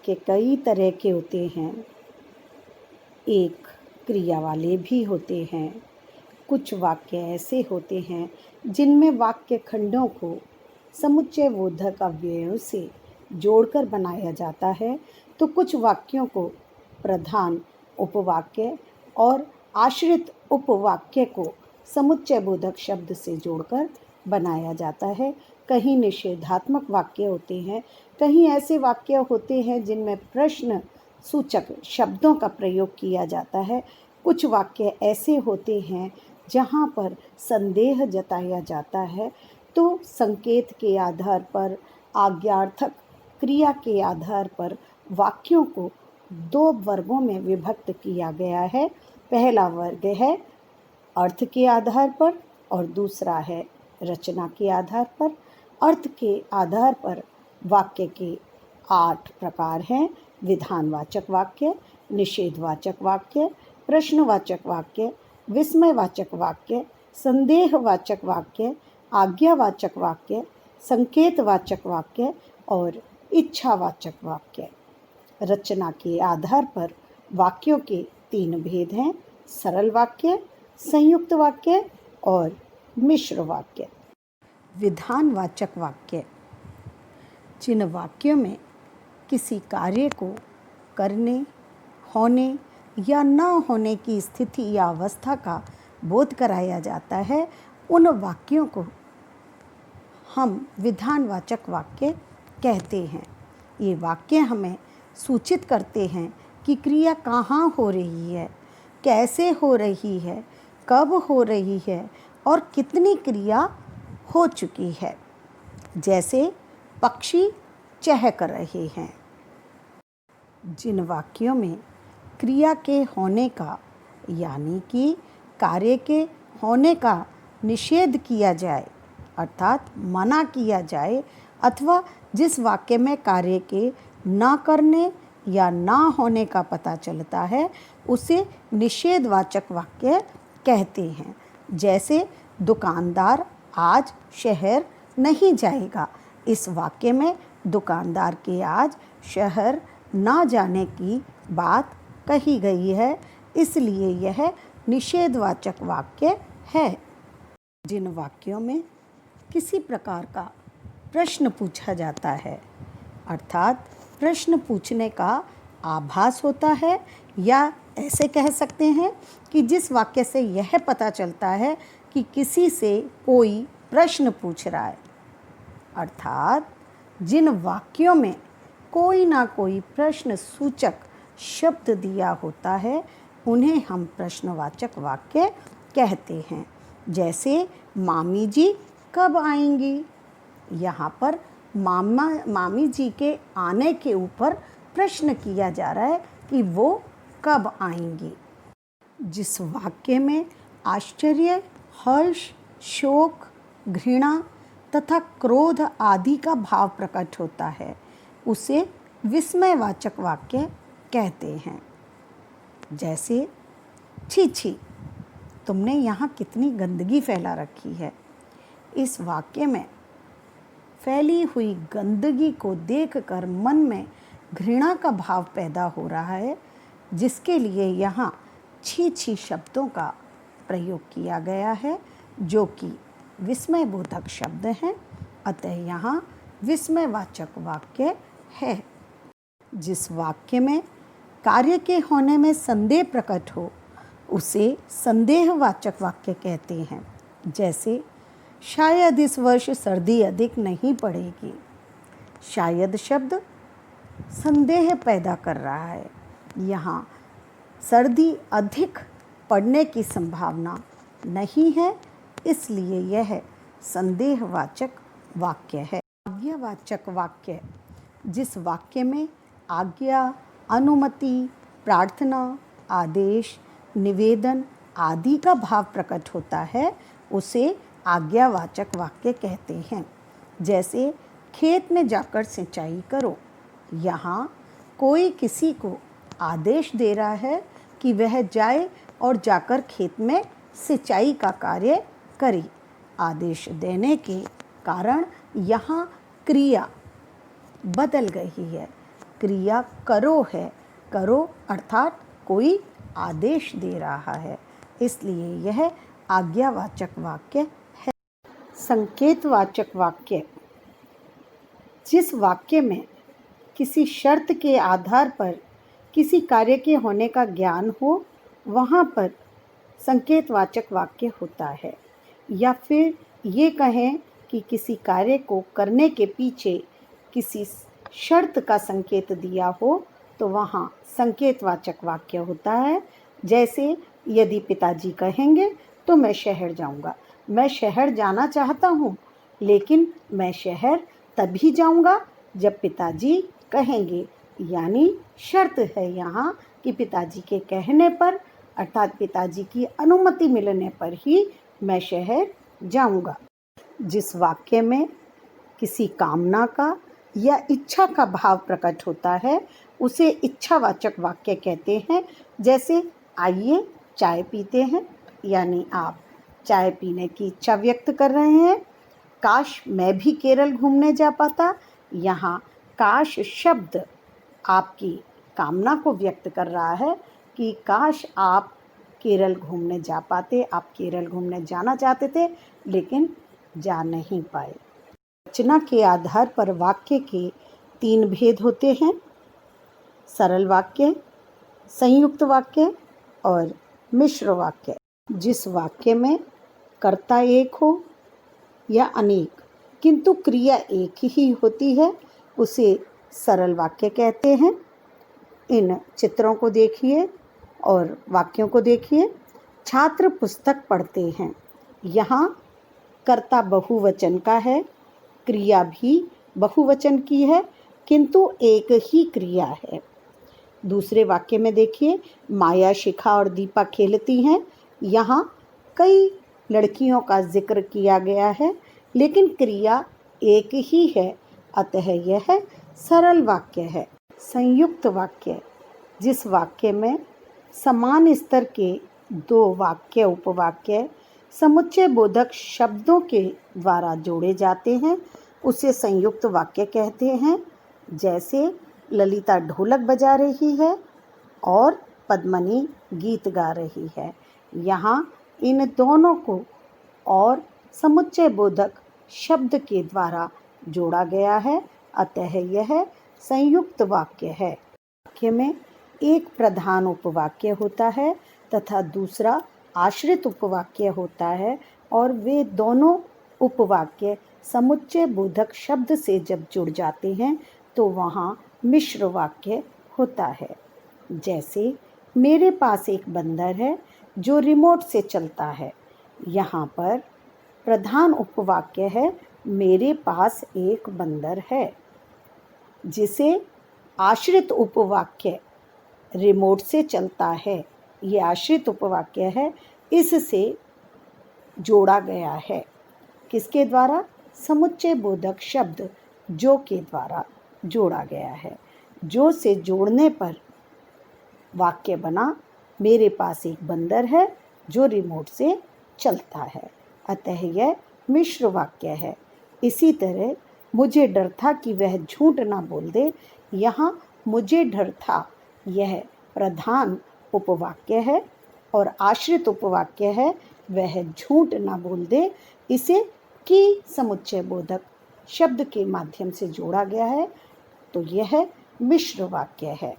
वाक्य कई तरह के होते हैं। एक क्रिया वाले भी होते हैं। कुछ वाक्य ऐसे होते हैं जिनमें वाक्य खंडों को समुच्चय बोधक अव्ययों से जोड़कर बनाया जाता है, तो कुछ वाक्यों को प्रधान उपवाक्य और आश्रित उपवाक्य को समुच्चय बोधक शब्द से जोड़कर बनाया जाता है। कहीं निषेधात्मक वाक्य होते हैं, कहीं ऐसे वाक्य होते हैं जिनमें प्रश्न सूचक शब्दों का प्रयोग किया जाता है। कुछ वाक्य ऐसे होते हैं जहाँ पर संदेह जताया जाता है, तो संकेत के आधार पर, आज्ञार्थक क्रिया के आधार पर वाक्यों को दो वर्गों में विभक्त किया गया है। पहला वर्ग है अर्थ के आधार पर और दूसरा है रचना के आधार पर। अर्थ के आधार पर वाक्य के 8 प्रकार हैं: विधानवाचक वाक्य, निषेधवाचक वाक्य, प्रश्नवाचक वाक्य, विस्मयवाचक वाक्य, संदेहवाचक वाक्य, आज्ञावाचक वाक्य, संकेतवाचक वाक्य और इच्छावाचक वाक्य। रचना के आधार पर वाक्यों के 3 भेद हैं: सरल वाक्य, संयुक्त वाक्य और मिश्र वाक्य। विधानवाचक वाक्य जिन वाक्यों में किसी कार्य को करने, होने या न होने की स्थिति या अवस्था का बोध कराया जाता है, उन वाक्यों को हम विधानवाचक वाक्य कहते हैं। ये वाक्य हमें सूचित करते हैं कि क्रिया कहाँ हो रही है, कैसे हो रही है, कब हो रही है और कितनी क्रिया हो चुकी है। जैसे पक्षी चहक रहे हैं। जिन वाक्यों में क्रिया के होने का यानी कि कार्य के होने का निषेध किया जाए, अर्थात मना किया जाए, अथवा जिस वाक्य में कार्य के न करने या ना होने का पता चलता है, उसे निषेधवाचक वाक्य कहते हैं। जैसे दुकानदार आज शहर नहीं जाएगा। इस वाक्य में दुकानदार के आज शहर ना जाने की बात कही गई है, इसलिए यह निषेधवाचक वाक्य है। जिन वाक्यों में किसी प्रकार का प्रश्न पूछा जाता है, अर्थात प्रश्न पूछने का आभास होता है, या ऐसे कह सकते हैं कि जिस वाक्य से यह पता चलता है कि किसी से कोई प्रश्न पूछ रहा है, अर्थात जिन वाक्यों में कोई ना कोई प्रश्न सूचक शब्द दिया होता है, उन्हें हम प्रश्नवाचक वाक्य कहते हैं। जैसे मामी जी कब आएंगी? यहाँ पर मामी जी के आने के ऊपर प्रश्न किया जा रहा है कि वो कब आएंगी। जिस वाक्य में आश्चर्य, हर्ष, शोक, घृणा तथा क्रोध आदि का भाव प्रकट होता है, उसे विस्मयवाचक वाक्य कहते हैं। जैसे छी छी, तुमने यहाँ कितनी गंदगी फैला रखी है। इस वाक्य में फैली हुई गंदगी को देखकर मन में घृणा का भाव पैदा हो रहा है, जिसके लिए यहाँ छी छी शब्दों का प्रयोग किया गया है, जो कि विस्मयबोधक शब्द हैं। अतः यहाँ विस्मयवाचक वाक्य है। जिस वाक्य में कार्य के होने में संदेह प्रकट हो, उसे संदेहवाचक वाक्य कहते हैं। जैसे शायद इस वर्ष सर्दी अधिक नहीं पड़ेगी। शायद शब्द संदेह पैदा कर रहा है। यहाँ सर्दी अधिक पड़ने की संभावना नहीं है, इसलिए यह संदेहवाचक वाक्य है। आज्ञावाचक वाक्य जिस वाक्य में आज्ञा, अनुमति, प्रार्थना, आदेश, निवेदन आदि का भाव प्रकट होता है, उसे आज्ञावाचक वाक्य कहते हैं। जैसे खेत में जाकर सिंचाई करो। यहाँ कोई किसी को आदेश दे रहा है कि वह जाए और जाकर खेत में सिंचाई का कार्य करे। आदेश देने के कारण यहाँ क्रिया बदल गई है। क्रिया करो है। करो अर्थात कोई आदेश दे रहा है, इसलिए यह आज्ञावाचक वाक्य है। संकेतवाचक वाक्य, जिस वाक्य में किसी शर्त के आधार पर किसी कार्य के होने का ज्ञान हो, वहाँ पर संकेतवाचक वाक्य होता है। या फिर ये कहें कि किसी कार्य को करने के पीछे किसी शर्त का संकेत दिया हो, तो वहाँ संकेतवाचक वाक्य होता है। जैसे यदि पिताजी कहेंगे तो मैं शहर जाऊँगा। मैं शहर जाना चाहता हूँ, लेकिन मैं शहर तभी जाऊँगा जब पिताजी कहेंगे। यानी शर्त है यहाँ कि पिताजी के कहने पर अर्थात पिताजी की अनुमति मिलने पर ही मैं शहर जाऊँगा। जिस वाक्य में किसी कामना का या इच्छा का भाव प्रकट होता है, उसे इच्छावाचक वाक्य कहते हैं। जैसे आइए चाय पीते हैं, यानी आप चाय पीने की इच्छा व्यक्त कर रहे हैं। काश मैं भी केरल घूमने जा पाता, यहाँ काश शब्द आपकी कामना को व्यक्त कर रहा है कि काश आप केरल घूमने जा पाते, आप केरल घूमने जाना चाहते थे लेकिन जा नहीं पाए। रचना के आधार पर वाक्य के 3 भेद होते हैं: सरल वाक्य, संयुक्त वाक्य और मिश्र वाक्य। जिस वाक्य में कर्ता एक हो या अनेक किंतु क्रिया एक ही होती है, उसे सरल वाक्य कहते हैं। इन चित्रों को देखिए और वाक्यों को देखिए। छात्र पुस्तक पढ़ते हैं, यहाँ कर्ता बहुवचन का है, क्रिया भी बहुवचन की है, किंतु एक ही क्रिया है। दूसरे वाक्य में देखिए, माया, शिखा और दीपा खेलती हैं, यहाँ कई लड़कियों का जिक्र किया गया है, लेकिन क्रिया एक ही है, अतः यह सरल वाक्य है। संयुक्त वाक्य, जिस वाक्य में समान स्तर के 2 वाक्य उपवाक्य समुच्चय बोधक शब्दों के द्वारा जोड़े जाते हैं, उसे संयुक्त वाक्य कहते हैं। जैसे ललिता ढोलक बजा रही है और पद्मनी गीत गा रही है, यहाँ इन दोनों को और समुच्चय बोधक शब्द के द्वारा जोड़ा गया है, अतः यह संयुक्त वाक्य है। वाक्य में एक प्रधान उपवाक्य होता है तथा दूसरा आश्रित उपवाक्य होता है, और वे दोनों उपवाक्य समुच्चय बोधक शब्द से जब जुड़ जाते हैं तो वहाँ मिश्र वाक्य होता है। जैसे मेरे पास एक बंदर है जो रिमोट से चलता है, यहाँ पर प्रधान उपवाक्य है मेरे पास एक बंदर है, जिसे आश्रित उपवाक्य रिमोट से चलता है, ये आश्रित उपवाक्य है, इससे जोड़ा गया है। किसके द्वारा? समुच्चय बोधक शब्द जो के द्वारा जोड़ा गया है। जो से जोड़ने पर वाक्य बना मेरे पास एक बंदर है जो रिमोट से चलता है, अतः यह मिश्र वाक्य है। इसी तरह मुझे डर था कि वह झूठ ना बोल दे, यहाँ मुझे डर था यह प्रधान उपवाक्य है और आश्रित उपवाक्य है वह झूठ ना बोल दे, इसे की समुच्चय बोधक शब्द के माध्यम से जोड़ा गया है, तो यह मिश्र वाक्य है।